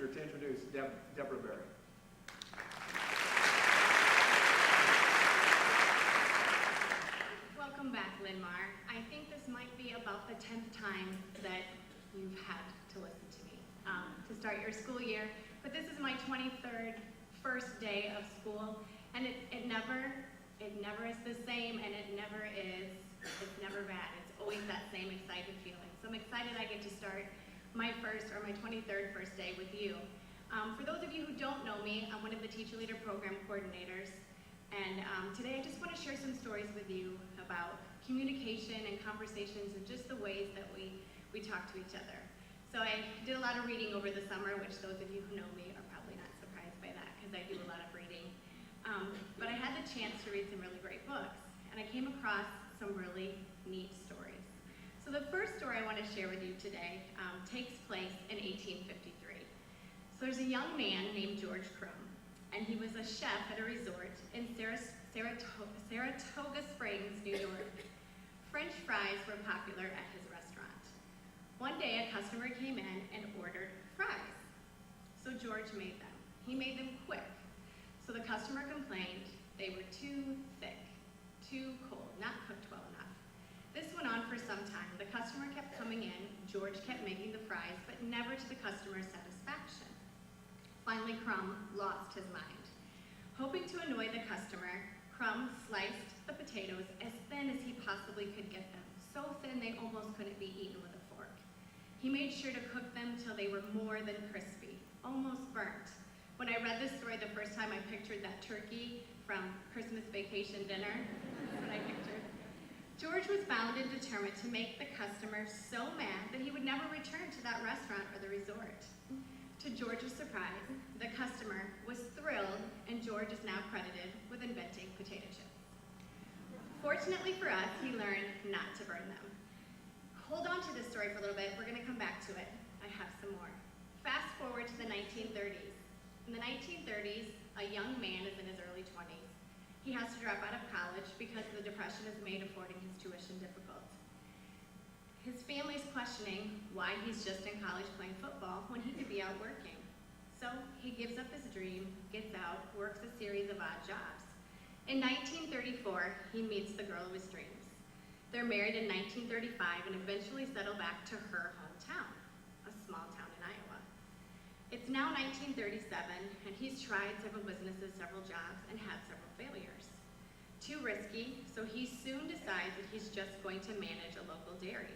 pleasure to introduce Debra Berry. Welcome back, Linn-Mar. I think this might be about the 10th time that you've had to listen to me to start your school year. But this is my 23rd first day of school, and it never is the same, and it's never bad. It's always that same excited feeling. So I'm excited I get to start my 23rd first day with you. For those of you who don't know me, I'm one of the Teacher Leader Program coordinators. And today I just want to share some stories with you about communication and conversations and just the ways that we talk to each other. So I did a lot of reading over the summer, which those of you who know me are probably not surprised by that because I do a lot of reading. But I had the chance to read some really great books, and I came across some really neat stories. So the first story I want to share with you today takes place in 1853. So there's a young man named George Crumb, and he was a chef at a resort in Saratoga Springs, New York. French fries were popular at his restaurant. One day, a customer came in and ordered fries. So George made them. He made them quick. So the customer complained they were too thick, too cold, not cooked well enough. This went on for some time. The customer kept coming in. George kept making the fries, but never to the customer's satisfaction. Finally, Crumb lost his mind. Hoping to annoy the customer, Crumb sliced the potatoes as thin as he possibly could get them, so thin they almost couldn't be eaten with a fork. He made sure to cook them till they were more than crispy, almost burnt. When I read this story the first time, I pictured that turkey from Christmas Vacation dinner. That's what I pictured. George was bound and determined to make the customer so mad that he would never return to that restaurant or the resort. To George's surprise, the customer was thrilled, and George is now credited with inventing potato chips. Fortunately for us, he learned not to burn them. Hold on to this story for a little bit. We're going to come back to it. I have some more. Fast forward to the 1930s. In the 1930s, a young man is in his early 20s. He has to drop out of college because the Depression has made affording his tuition difficult. His family's questioning why he's just in college playing football when he could be out working. So he gives up his dream, gets out, works a series of odd jobs. In 1934, he meets the girl of his dreams. They're married in 1935 and eventually settle back to her hometown, a small town in Iowa. It's now 1937, and he's tried several businesses, several jobs, and had several failures. Too risky, so he soon decides that he's just going to manage a local dairy.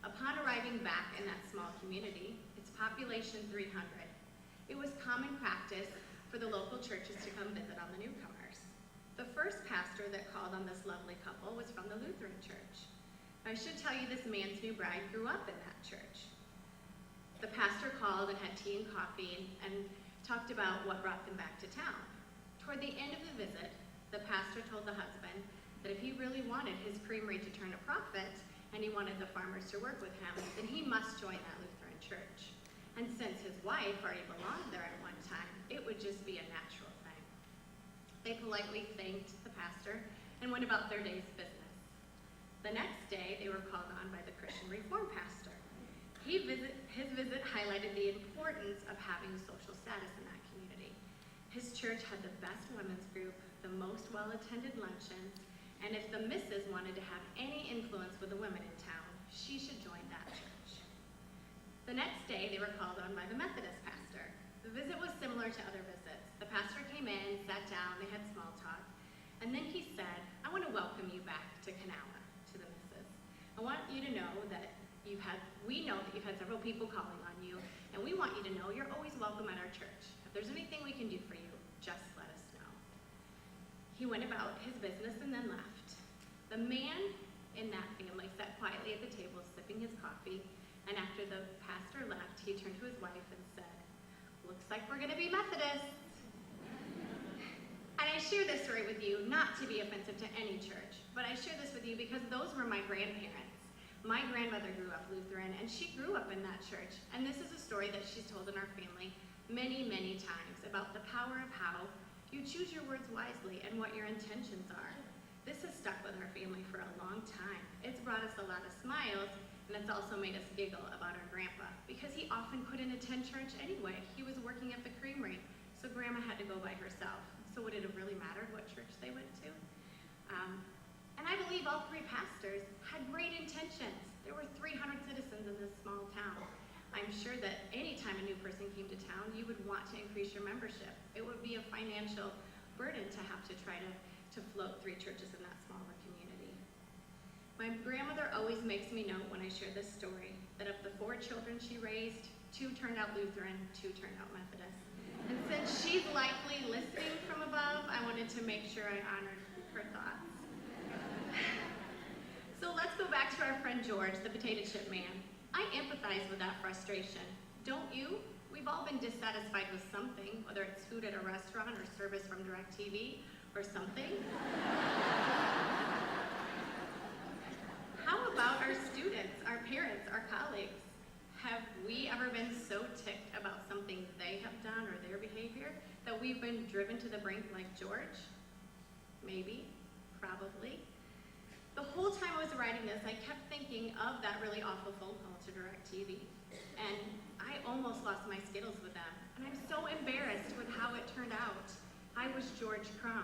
Upon arriving back in that small community, its population 300, it was common practice for the local churches to come visit on the newcomers. The first pastor that called on this lovely couple was from the Lutheran church. I should tell you this man's new bride grew up in that church. The pastor called and had tea and coffee and talked about what brought them back to town. Toward the end of the visit, the pastor told the husband that if he really wanted his creamery to turn a profit and he wanted the farmers to work with him, then he must join that Lutheran church. And since his wife already belonged there at one time, it would just be a natural thing. They politely thanked the pastor and went about their day's business. The next day, they were called on by the Christian Reform pastor. His visit highlighted the importance of having social status in that community. His church had the best women's group, the most well-attended luncheons, and if the missus wanted to have any influence with the women in town, she should join that church. The next day, they were called on by the Methodist pastor. The visit was similar to other visits. The pastor came in, sat down, they had small talk, and then he said, "I want to welcome you back to Kanawha," to the missus. "I want you to know that we know that you've had several people calling on you, and we want you to know you're always welcome at our church. If there's anything we can do for you, just let us know." He went about his business and then left. The man in that family sat quietly at the table sipping his coffee, and after the pastor left, he turned to his wife and said, "Looks like we're going to be Methodists." And I share this story with you not to be offensive to any church, but I share this with you because those were my grandparents. My grandmother grew up Lutheran, and she grew up in that church. And this is a story that she's told in our family many, many times about the power of how you choose your words wisely and what your intentions are. This has stuck with our family for a long time. It's brought us a lot of smiles, and it's also made us giggle about our grandpa, because he often couldn't attend church anyway. He was working at the creamery, so Grandma had to go by herself. So would it have really mattered what church they went to? And I believe all three pastors had great intentions. There were 300 citizens in this small town. I'm sure that any time a new person came to town, you would want to increase your membership. It would be a financial burden to have to try to float 3 churches in that smaller community. My grandmother always makes me note when I share this story that of the 4 children she raised, 2 turned out Lutheran, 2 turned out Methodist. And since she's likely listening from above, I wanted to make sure I honored her thoughts. So let's go back to our friend George, the potato chip man. I empathize with that frustration. Don't you? We've all been dissatisfied with something, whether it's food at a restaurant or service from DirecTV or something. How about our students, our parents, our colleagues? Have we ever been so ticked about something they have done or their behavior that we've been driven to the brink like George? Maybe, probably. The whole time I was writing this, I kept thinking of that really awful phone call to DirecTV. And I almost lost my skittles with them. And I'm so embarrassed with how it turned out. I was George Crumb,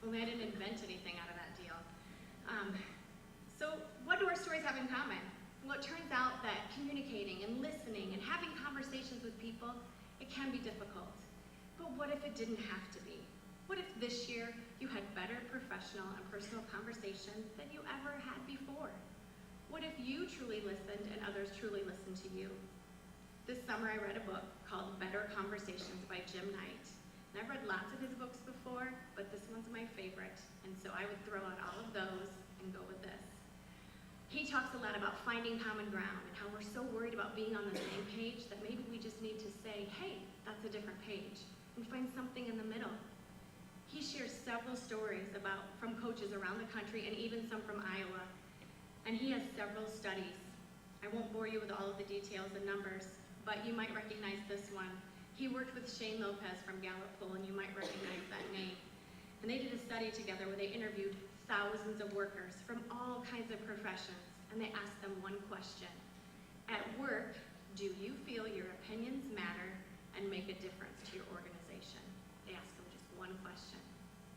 only I didn't invent anything out of that deal. So what do our stories have in common? Well, it turns out that communicating and listening and having conversations with people, it can be difficult. But what if it didn't have to be? What if this year you had better professional and personal conversations than you ever had before? What if you truly listened and others truly listened to you? This summer I read a book called Better Conversations by Jim Knight. And I've read lots of his books before, but this one's my favorite. And so I would throw out all of those and go with this. He talks a lot about finding common ground and how we're so worried about being on the same page that maybe we just need to say, hey, that's a different page, and find something in the middle. He shares several stories from coaches around the country and even some from Iowa. And he has several studies. I won't bore you with all of the details and numbers, but you might recognize this one. He worked with Shane Lopez from Gallup Poll, and you might recognize that name. And they did a study together where they interviewed thousands of workers from all kinds of professions, and they asked them one question. At work, do you feel your opinions matter and make a difference to your organization? They asked them just one question.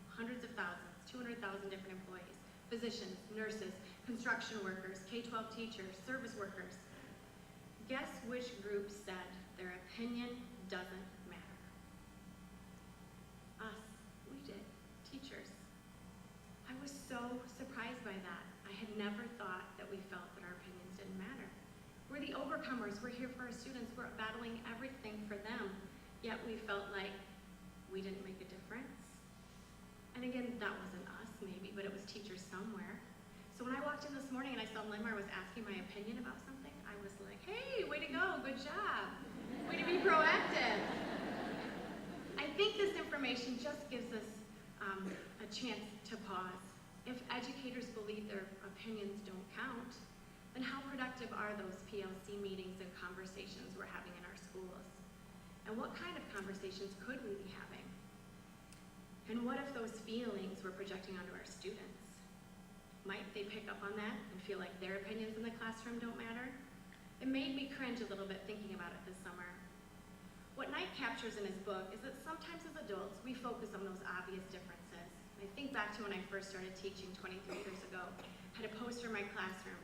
Hundreds of thousands, 200,000 different employees, physicians, nurses, construction workers, K-12 teachers, service workers. Guess which group said their opinion doesn't matter? Us, we did, teachers. I was so surprised by that. I had never thought that we felt that our opinions didn't matter. We're the overcomers, we're here for our students, we're battling everything for them, yet we felt like we didn't make a difference. And again, that wasn't us maybe, but it was teachers somewhere. So when I walked in this morning and I saw Linn-Mar was asking my opinion about something, I was like, hey, way to go, good job. Way to be proactive. I think this information just gives us a chance to pause. If educators believe their opinions don't count, then how productive are those PLC meetings and conversations we're having in our schools? And what kind of conversations could we be having? And what if those feelings we're projecting onto our students? Might they pick up on that and feel like their opinions in the classroom don't matter? It made me cringe a little bit thinking about it this summer. What Knight captures in his book is that sometimes as adults, we focus on those obvious differences. I think back to when I first started teaching 23 years ago. I had a poster in my classroom,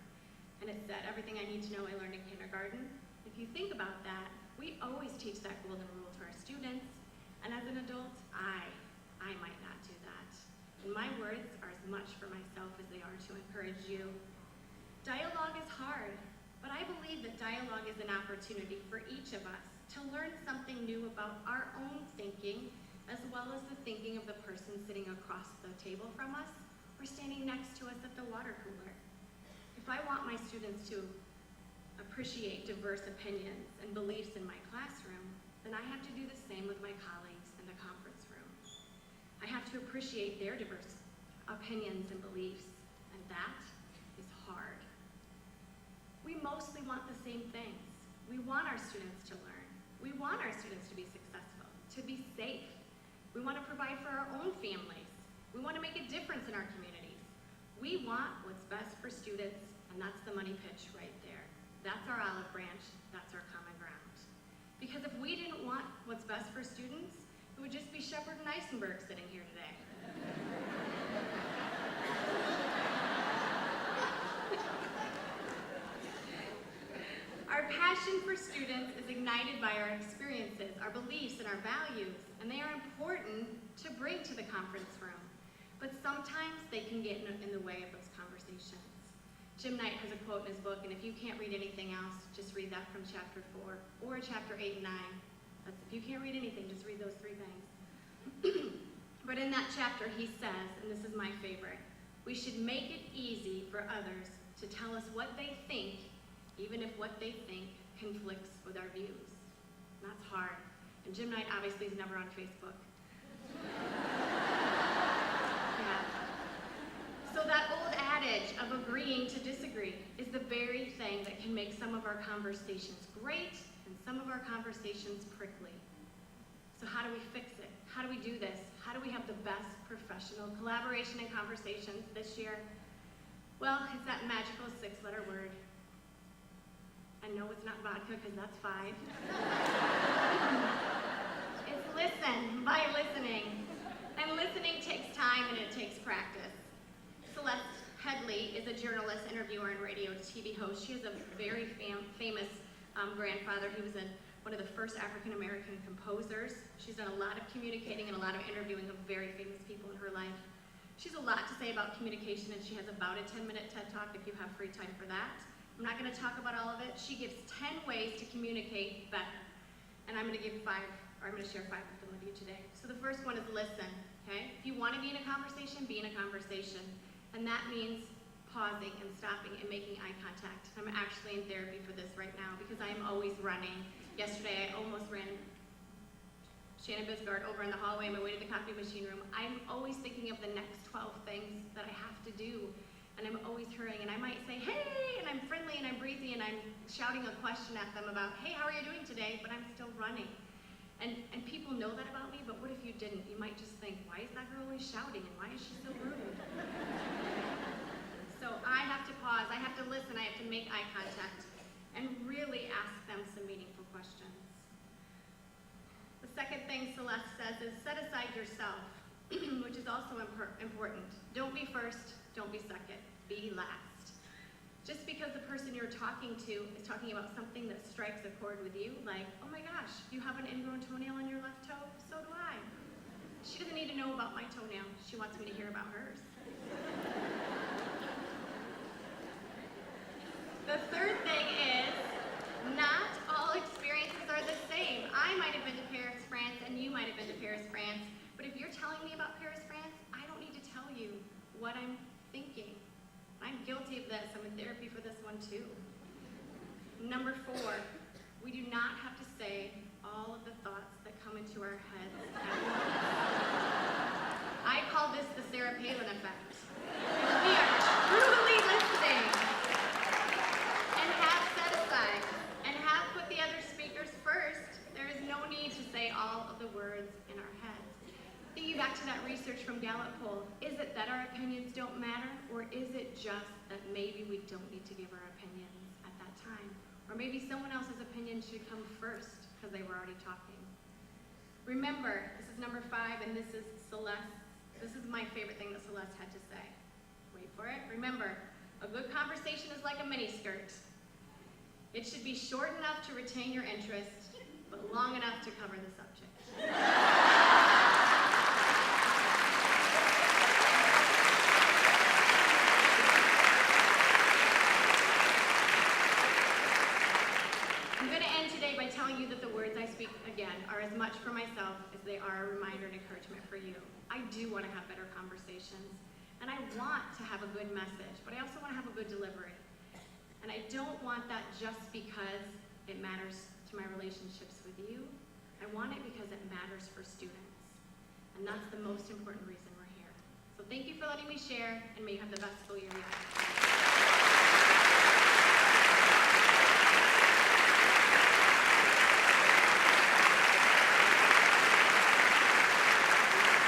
and it said, everything I need to know I learned in kindergarten. If you think about that, we always teach that golden rule to our students, and as an adult, I might not do that. And my words are as much for myself as they are to encourage you. Dialogue is hard, but I believe that dialogue is an opportunity for each of us to learn something new about our own thinking, as well as the thinking of the person sitting across the table from us or standing next to us at the water cooler. If I want my students to appreciate diverse opinions and beliefs in my classroom, then I have to do the same with my colleagues in the conference room. I have to appreciate their diverse opinions and beliefs, and that is hard. We mostly want the same things. We want our students to learn. We want our students to be successful, to be safe. We want to provide for our own families. We want to make a difference in our communities. We want what's best for students, and that's the money pitch right there. That's our olive branch, that's our common ground. Because if we didn't want what's best for students, it would just be Shepard and Eisenberg sitting here today. Our passion for students is ignited by our experiences, our beliefs, and our values, and they are important to bring to the conference room. But sometimes they can get in the way of those conversations. Jim Knight has a quote in his book, and if you can't read anything else, just read that from chapter 4 or chapter 8 and 9. If you can't read anything, just read those 3 things. But in that chapter, he says, and this is my favorite, we should make it easy for others to tell us what they think, even if what they think conflicts with our views. And that's hard. And Jim Knight obviously is never on Facebook. Yeah. So that old adage of agreeing to disagree is the very thing that can make some of our conversations great and some of our conversations prickly. So how do we fix it? How do we do this? How do we have the best professional collaboration and conversations this year? Well, it's that magical 6-letter word. And no, it's not vodka, because that's 5. It's listen, by listening. And listening takes time and it takes practice. Celeste Headley is a journalist, interviewer, and radio TV host. She has a very famous grandfather. He was one of the first African-American composers. She's done a lot of communicating and a lot of interviewing of very famous people in her life. She has a lot to say about communication, and she has about a 10-minute TED Talk if you have free time for that. I'm not going to talk about all of it. She gives 10 ways to communicate better. And I'm going to share 5 of them with you today. So the first one is listen, okay? If you want to be in a conversation, be in a conversation. And that means pausing and stopping and making eye contact. I'm actually in therapy for this right now because I am always running. Yesterday, I almost ran Shannon Bisgard over in the hallway on my way to the coffee machine room. I'm always thinking of the next 12 things that I have to do. And I'm always hurrying, and I might say, hey, and I'm friendly, and I'm breezy, and I'm shouting a question at them about, hey, how are you doing today? But I'm still running. And people know that about me, but what if you didn't? You might just think, why is that girl always shouting, and why is she so rude? So I have to pause, I have to listen, I have to make eye contact, and really ask them some meaningful questions. The second thing Celeste says is set aside yourself, which is also important. Don't be first. Don't be second, be last. Just because the person you're talking to is talking about something that strikes a chord with you, like, oh my gosh, you have an ingrown toenail on your left toe? So do I. She doesn't need to know about my toenail. She wants me to hear about hers. The third thing is, not all experiences are the same. I might have been to Paris, France, and you might have been to Paris, France, but if you're telling me about Paris, France, I don't need to tell you what I'm thinking. I'm guilty of this. I'm in therapy for this one too. Number 4, we do not have to say all of the thoughts that come into our heads at once. I call this the Sarah Palin effect. We are truly listening and have set aside and have put the other speakers first. There is no need to say all of the words in our heads. Thinking back to that research from Gallup poll, is it that our opinions don't matter, or is it just that maybe we don't need to give our opinions at that time? Or maybe someone else's opinion should come first because they were already talking. Remember, this is number 5, and this is Celeste. This is my favorite thing that Celeste had to say. Wait for it. Remember, a good conversation is like a miniskirt. It should be short enough to retain your interest, but long enough to cover the subject. Telling you that the words I speak, again, are as much for myself as they are a reminder and encouragement for you. I do want to have better conversations, and I want to have a good message, but I also want to have a good delivery. And I don't want that just because it matters to my relationships with you. I want it because it matters for students. And that's the most important reason we're here. So thank you for letting me share, and may you have the best school year yet.